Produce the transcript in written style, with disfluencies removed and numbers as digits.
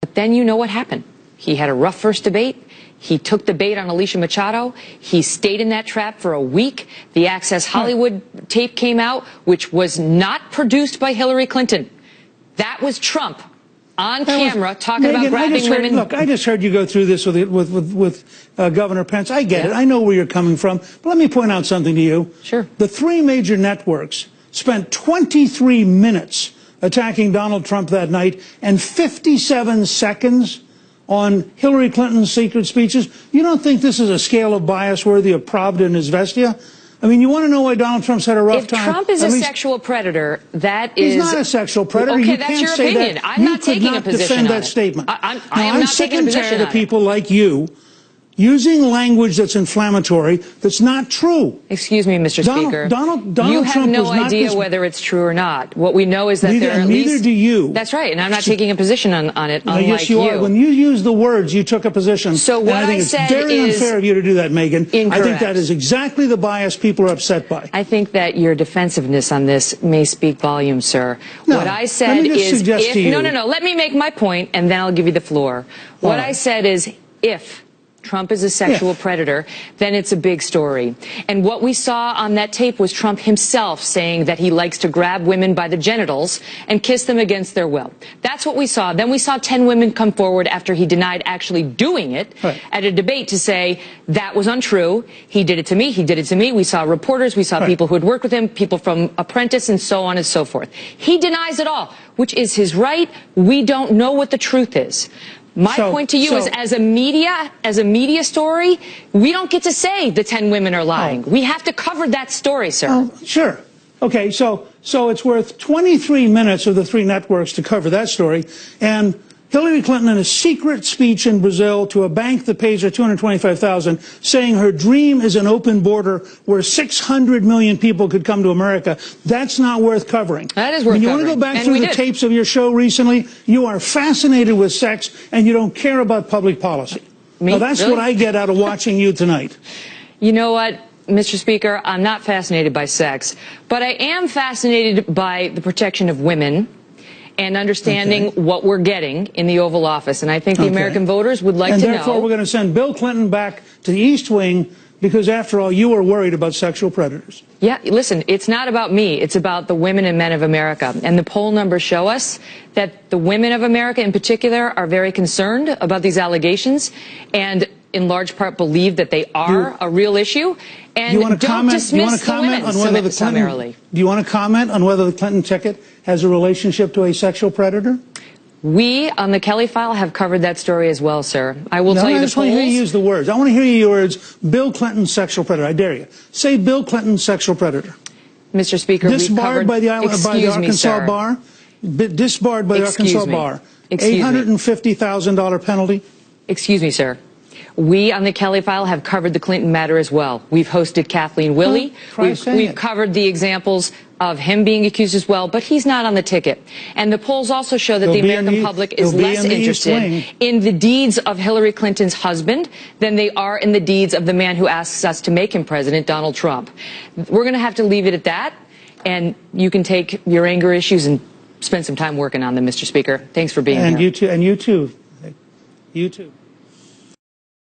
But then you know what happened. He had a rough first debate. He took the bait on Alicia Machado. He stayed in that trap for a week. The Access Hollywood tape came out, which was not produced by Hillary Clinton. That was Trump on camera talking about grabbing women. Look, I just heard you go through this with Governor Pence. I get it. I know where you're coming from. But let me point out something to you. Sure. The three major networks spent 23 minutes attacking Donald Trump that night and 57 seconds on Hillary Clinton's secret speeches. You don't think this is a scale of bias worthy of Pravda and Izvestia? I mean, you want to know why Donald Trump's had a rough time? If Trump is a sexual predator, that is... He's not a sexual predator. Okay, you that's can't your say opinion. that. I'm not taking a position on it. Defend that statement. I am not taking a position on it. I'm sick and tired of people like you using language that's inflammatory, that's not true. Excuse me, Mr. Speaker. Donald you have Trump no idea whether it's true or not. What we know is that there are at least... Neither do you. That's right, and I'm not taking a position on it, unlike yes, you are. When you use the words, you took a position. So what I think it's very unfair of you to do that, Megyn. Incorrect. I think that is exactly the bias people are upset by. I think that your defensiveness on this may speak volumes, sir. No, what I said is... No, let me make my point, and then I'll give you the floor. What I said is, if Trump is a sexual predator, then it's a big story. And what we saw on that tape was Trump himself saying that he likes to grab women by the genitals and kiss them against their will. That's what we saw. Then we saw 10 women come forward after he denied actually doing it at a debate to say that was untrue. He did it to me. He did it to me. We saw reporters. We saw people who had worked with him, people from Apprentice, and so on and so forth. He denies it all, which is his right. We don't know what the truth is. My point to you is, as a media story, we don't get to say the 10 women are lying. We have to cover that story, sir. Oh, sure. Okay, so it's worth 23 minutes of the three networks to cover that story, and Hillary Clinton in a secret speech in Brazil to a bank that pays her $225,000, saying her dream is an open border where 600 million people could come to America. That's not worth covering. That is worth covering. You want to go back through the tapes of your show recently? You are fascinated with sex, and you don't care about public policy. Now, that's what I get out of watching you tonight. You know what, Mr. Speaker? I'm not fascinated by sex, but I am fascinated by the protection of women and understanding what we're getting in the Oval Office. And I think the American voters would like to know. And therefore, we're going to send Bill Clinton back to the East Wing because, after all, you are worried about sexual predators. Yeah, listen, it's not about me. It's about the women and men of America. And the poll numbers show us that the women of America in particular are very concerned about these allegations and in large part believe that they are a real issue. And don't dismiss the women summarily. Do you want to comment on whether the Clinton ticket has a relationship to a sexual predator? We, on the Kelly File, have covered that story as well, sir. I will tell you the polls. I just want to hear you use the words. I want to hear you use words, Bill Clinton, sexual predator. I dare you. Say Bill Clinton, sexual predator. Mr. Speaker, disbarred by the Arkansas bar. Disbarred by the Arkansas bar. $850,000 penalty. Excuse me, sir. We on the Kelly File have covered the Clinton matter as well. We've hosted Kathleen Willey. We've covered the examples of him being accused as well, but he's not on the ticket. And the polls also show that the American public is less interested in the deeds of Hillary Clinton's husband than they are in the deeds of the man who asks us to make him president, Donald Trump. We're going to have to leave it at that, and you can take your anger issues and spend some time working on them, Mr. Speaker. Thanks for being here. And you too. You too.